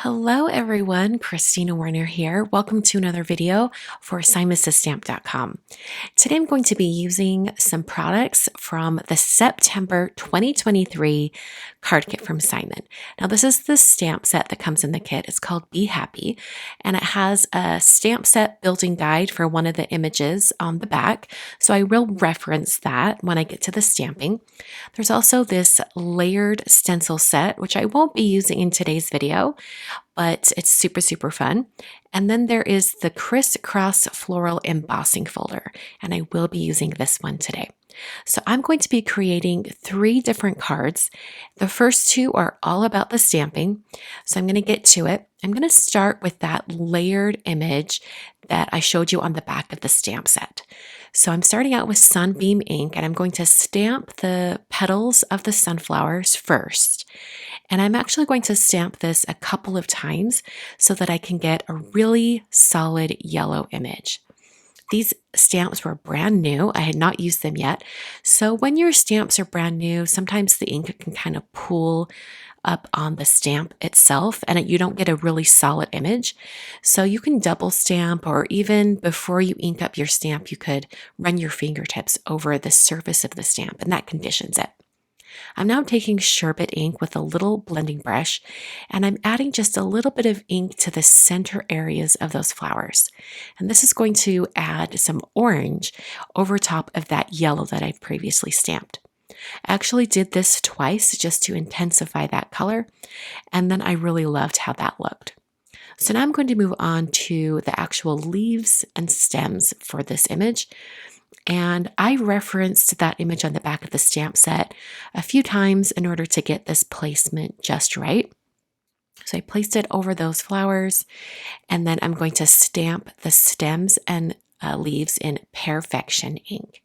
Hello everyone, Christina Werner here. Welcome to another video for SimonsStamp.com. Today I'm going to be using some products from the September 2023 card kit from Simon. Now this is the stamp set that comes in the kit. It's called Be Happy, and it has a stamp set building guide for one of the images on the back. So I will reference that when I get to the stamping. There's also this layered stencil set, which I won't be using in today's video, but it's super fun. And then there is the crisscross floral embossing folder, and I will be using this one today. So I'm going to be creating 3 different cards. The first 2 are all about the stamping, so I'm going to get to it. I'm going to start with that layered image that I showed you on the back of the stamp set. So I'm starting out with Sunbeam ink, and I'm going to stamp the petals of the sunflowers first. And I'm actually going to stamp this a couple of times so that I can get a really solid yellow image. These stamps were brand new. I had not used them yet. So when your stamps are brand new, sometimes the ink can kind of pool up on the stamp itself and you don't get a really solid image. So you can double stamp, or even before you ink up your stamp, you could run your fingertips over the surface of the stamp, and that conditions it. I'm now taking sherbet ink with a little blending brush, and I'm adding just a little bit of ink to the center areas of those flowers. And this is going to add some orange over top of that yellow that I've previously stamped. I actually did this twice just to intensify that color, and then I really loved how that looked. So now I'm going to move on to the actual leaves and stems for this image. And I referenced that image on the back of the stamp set a few times in order to get this placement just right. So I placed it over those flowers, and then I'm going to stamp the stems and leaves in Perfection ink.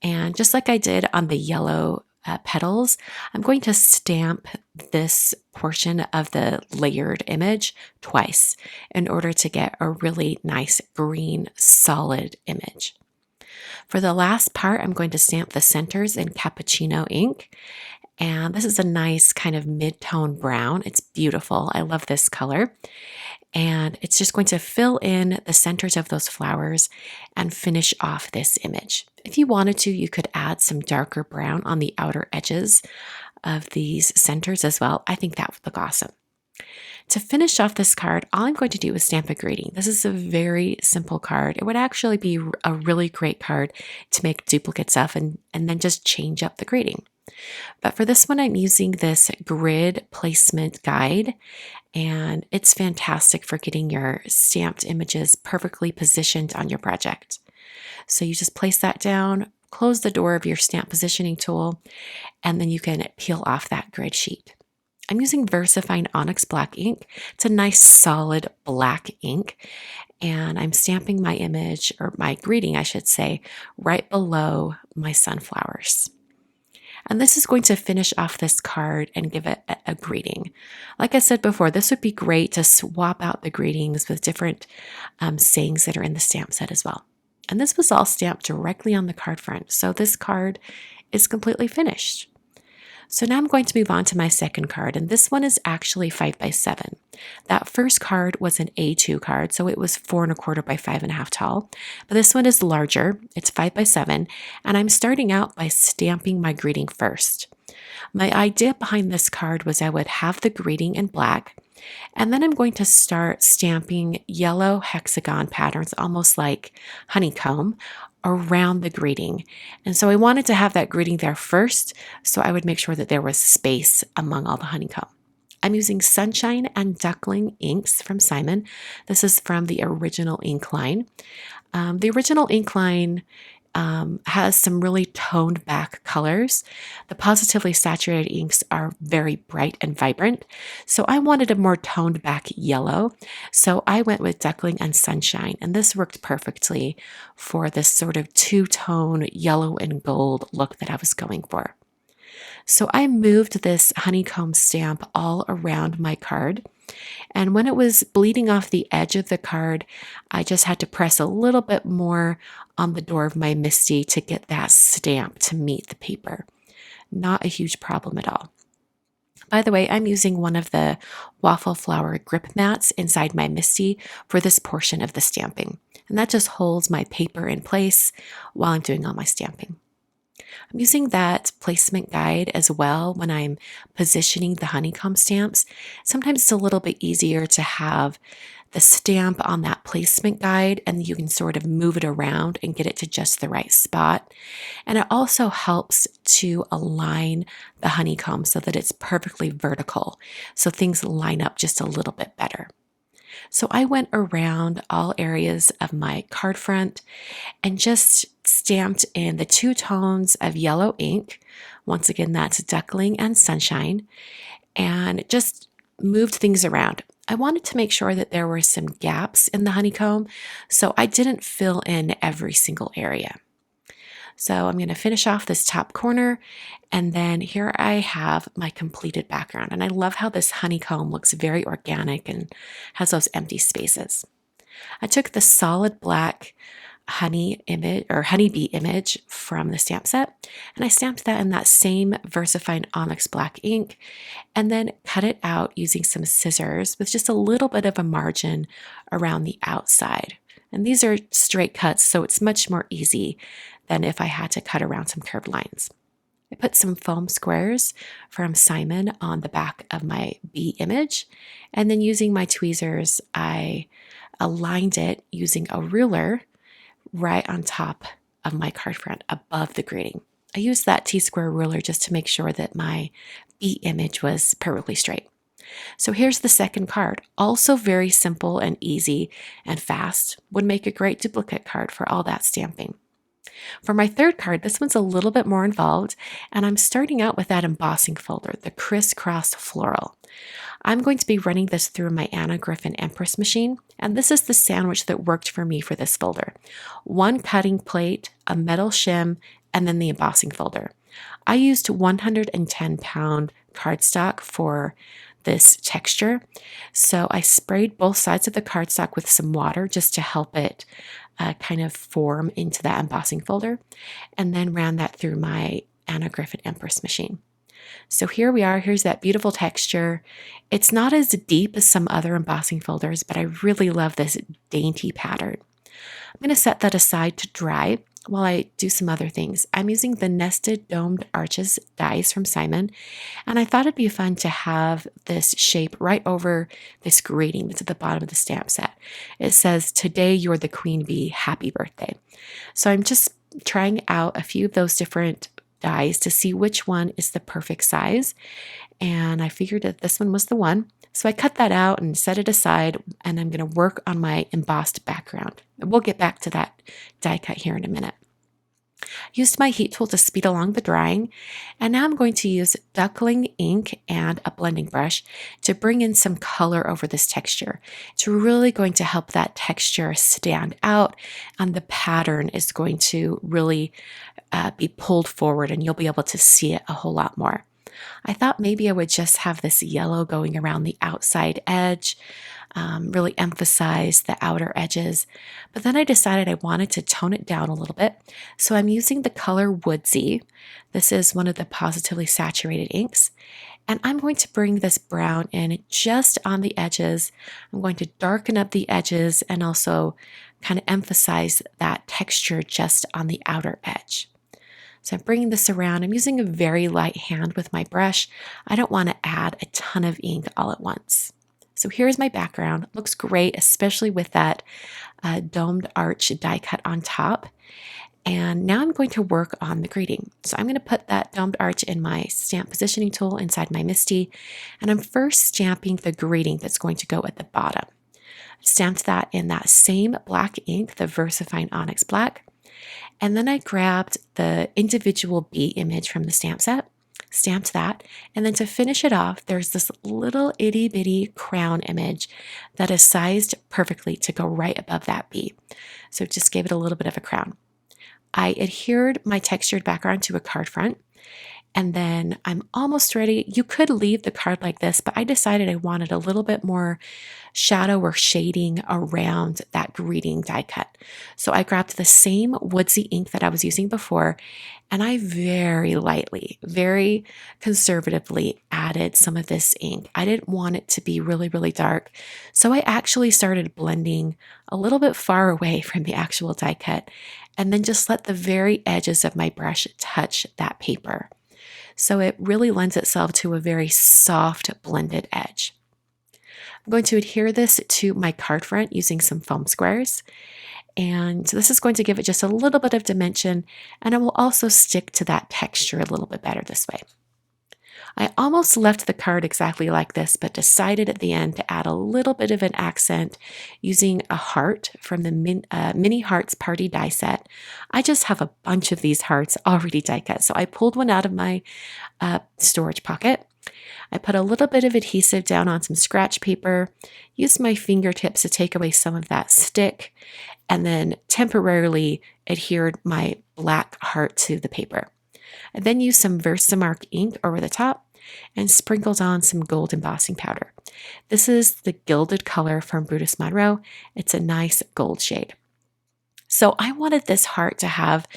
And just like I did on the yellow petals, I'm going to stamp this portion of the layered image twice in order to get a really nice green solid image. For the last part, I'm going to stamp the centers in Cappuccino ink. And this is a nice kind of mid-tone brown. It's beautiful. I love this color. And it's just going to fill in the centers of those flowers and finish off this image. If you wanted to, you could add some darker brown on the outer edges of these centers as well. I think that would look awesome. To finish off this card, all I'm going to do is stamp a greeting. This is a very simple card. It would actually be a really great card to make duplicates of and then just change up the greeting. But for this one, I'm using this grid placement guide, and it's fantastic for getting your stamped images perfectly positioned on your project. So you just place that down, close the door of your stamp positioning tool, and then you can peel off that grid sheet. I'm using VersaFine Onyx Black ink. It's a nice solid black ink, and I'm stamping my image, or my greeting I should say, right below my sunflowers. And this is going to finish off this card and give it a greeting. Like I said before, this would be great to swap out the greetings with different sayings that are in the stamp set as well. And this was all stamped directly on the card front, so this card is completely finished. So now I'm going to move on to my second card, and this one is actually 5x7. That first card was an A2 card, so it was 4 1/4 by 5 1/2 tall. But this one is larger, it's 5x7, and I'm starting out by stamping my greeting first. My idea behind this card was I would have the greeting in black, and then I'm going to start stamping yellow hexagon patterns, almost like honeycomb, around the greeting. And so I wanted to have that greeting there first, so I would make sure that there was space among all the honeycomb. I'm using Sunshine and Duckling inks from Simon. This is from the original ink line. The original ink line has some really toned back colors. The positively saturated inks are very bright and vibrant. So I wanted a more toned back yellow. So I went with Duckling and Sunshine, and this worked perfectly for this sort of two-tone yellow and gold look that I was going for. So I moved this honeycomb stamp all around my card. And when it was bleeding off the edge of the card, I just had to press a little bit more on the door of my MISTI to get that stamp to meet the paper. Not a huge problem at all. By the way, I'm using one of the waffle flower grip mats inside my Misty for this portion of the stamping. And that just holds my paper in place while I'm doing all my stamping. I'm using that placement guide as well when I'm positioning the honeycomb stamps. Sometimes it's a little bit easier to have the stamp on that placement guide and you can sort of move it around and get it to just the right spot. And it also helps to align the honeycomb so that it's perfectly vertical, so things line up just a little bit better. So I went around all areas of my card front and just stamped in the 2 tones of yellow ink. Once again, that's Duckling and Sunshine, and just moved things around. I wanted to make sure that there were some gaps in the honeycomb, so I didn't fill in every single area. So I'm going to finish off this top corner, and then here I have my completed background. And I love how this honeycomb looks very organic and has those empty spaces. I took the solid black honeybee image from the stamp set, and I stamped that in that same VersaFine Onyx black ink, and then cut it out using some scissors with just a little bit of a margin around the outside. And these are straight cuts, so it's much more easy than if I had to cut around some curved lines. I put some foam squares from Simon on the back of my bee image, and then using my tweezers, I aligned it using a ruler right on top of my card front above the grading. I used that T-square ruler just to make sure that my bee image was perfectly straight. So here's the second card, also very simple and easy and fast, would make a great duplicate card for all that stamping. For my third card, this one's a little bit more involved, and I'm starting out with that embossing folder, the crisscross floral. I'm going to be running this through my Anna Griffin Empress machine, and this is the sandwich that worked for me for this folder. 1 cutting plate, a metal shim, and then the embossing folder. I used 110-pound cardstock for this texture, so I sprayed both sides of the cardstock with some water just to help it kind of form into that embossing folder, and then ran that through my Anna Griffin Empress machine. So here we are, here's that beautiful texture. It's not as deep as some other embossing folders, but I really love this dainty pattern. I'm going to set that aside to dry while I do some other things. I'm using the Nested Domed Arches dies from Simon, and I thought it'd be fun to have this shape right over this grading that's at the bottom of the stamp set. It says, "Today you're the queen bee, happy birthday." So I'm just trying out a few of those different dies to see which one is the perfect size, and I figured that this one was the one. So I cut that out and set it aside, and I'm going to work on my embossed background. We'll get back to that die cut here in a minute. Used my heat tool to speed along the drying, and now I'm going to use Duckling ink and a blending brush to bring in some color over this texture. It's really going to help that texture stand out, and the pattern is going to really be pulled forward, and you'll be able to see it a whole lot more. I thought maybe I would just have this yellow going around the outside edge, really emphasize the outer edges, but then I decided I wanted to tone it down a little bit. So I'm using the color Woodsy. This is one of the positively saturated inks, and I'm going to bring this brown in just on the edges. I'm going to darken up the edges and also kind of emphasize that texture just on the outer edge. So I'm bringing this around. I'm using a very light hand with my brush. I don't want to add a ton of ink all at once. So here's my background. It looks great, especially with that domed arch die cut on top. And now I'm going to work on the grading. So I'm going to put that domed arch in my stamp positioning tool inside my Misty. And I'm first stamping the grading that's going to go at the bottom. I stamped that in that same black ink, the VersaFine Onyx Black. And then I grabbed the individual bee image from the stamp set, stamped that, and then to finish it off, there's this little itty bitty crown image that is sized perfectly to go right above that bee. So just gave it a little bit of a crown. I adhered my textured background to a card front, And then I'm almost ready. You could leave the card like this, but I decided I wanted a little bit more shadow or shading around that greeting die cut. So I grabbed the same woodsy ink that I was using before, and I very lightly, very conservatively added some of this ink. I didn't want it to be really, really dark. So I actually started blending a little bit far away from the actual die cut, and then just let the very edges of my brush touch that paper. So it really lends itself to a very soft blended edge. I'm going to adhere this to my card front using some foam squares. And this is going to give it just a little bit of dimension, and it will also stick to that texture a little bit better this way. I almost left the card exactly like this, but decided at the end to add a little bit of an accent using a heart from the Mini Hearts Party die set. I just have a bunch of these hearts already die cut, so I pulled one out of my storage pocket. I put a little bit of adhesive down on some scratch paper, used my fingertips to take away some of that stick, and then temporarily adhered my black heart to the paper. I then used some Versamark ink over the top and sprinkled on some gold embossing powder. This is the gilded color from Brutus Monroe. It's a nice gold shade. So I wanted this heart to have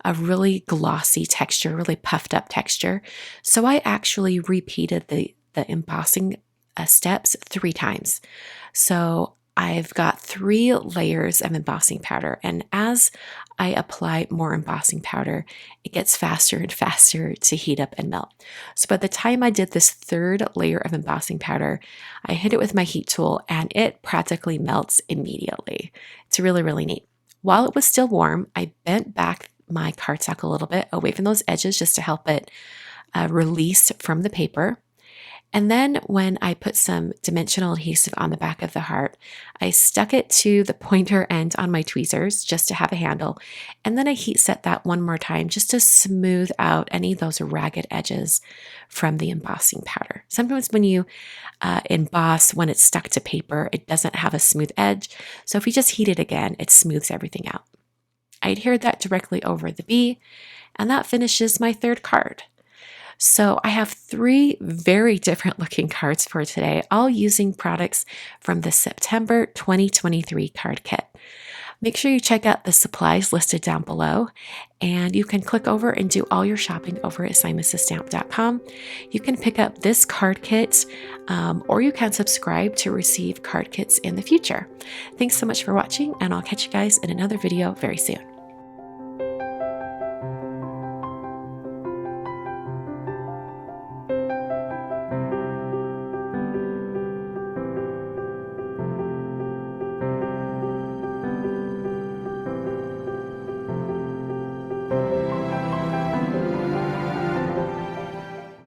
a really glossy texture, really puffed up texture. So I actually repeated the embossing steps 3 times. So I've got 3 layers of embossing powder, and as I apply more embossing powder, it gets faster and faster to heat up and melt. So by the time I did this 3rd layer of embossing powder, I hit it with my heat tool and it practically melts immediately. It's really, really neat. While it was still warm, I bent back my cardstock a little bit away from those edges just to help it release from the paper. And then when I put some dimensional adhesive on the back of the heart, I stuck it to the pointer end on my tweezers just to have a handle. And then I heat set that one more time just to smooth out any of those ragged edges from the embossing powder. Sometimes when you emboss, when it's stuck to paper, it doesn't have a smooth edge. So if you just heat it again, it smooths everything out. I adhered that directly over the bee, and that finishes my 3rd card. So I have 3 very different looking cards for today, all using products from the September 2023 card kit. Make sure you check out the supplies listed down below, and you can click over and do all your shopping over at simonstamp.com. You can pick up this card kit, or you can subscribe to receive card kits in the future. Thanks so much for watching, and I'll catch you guys in another video very soon.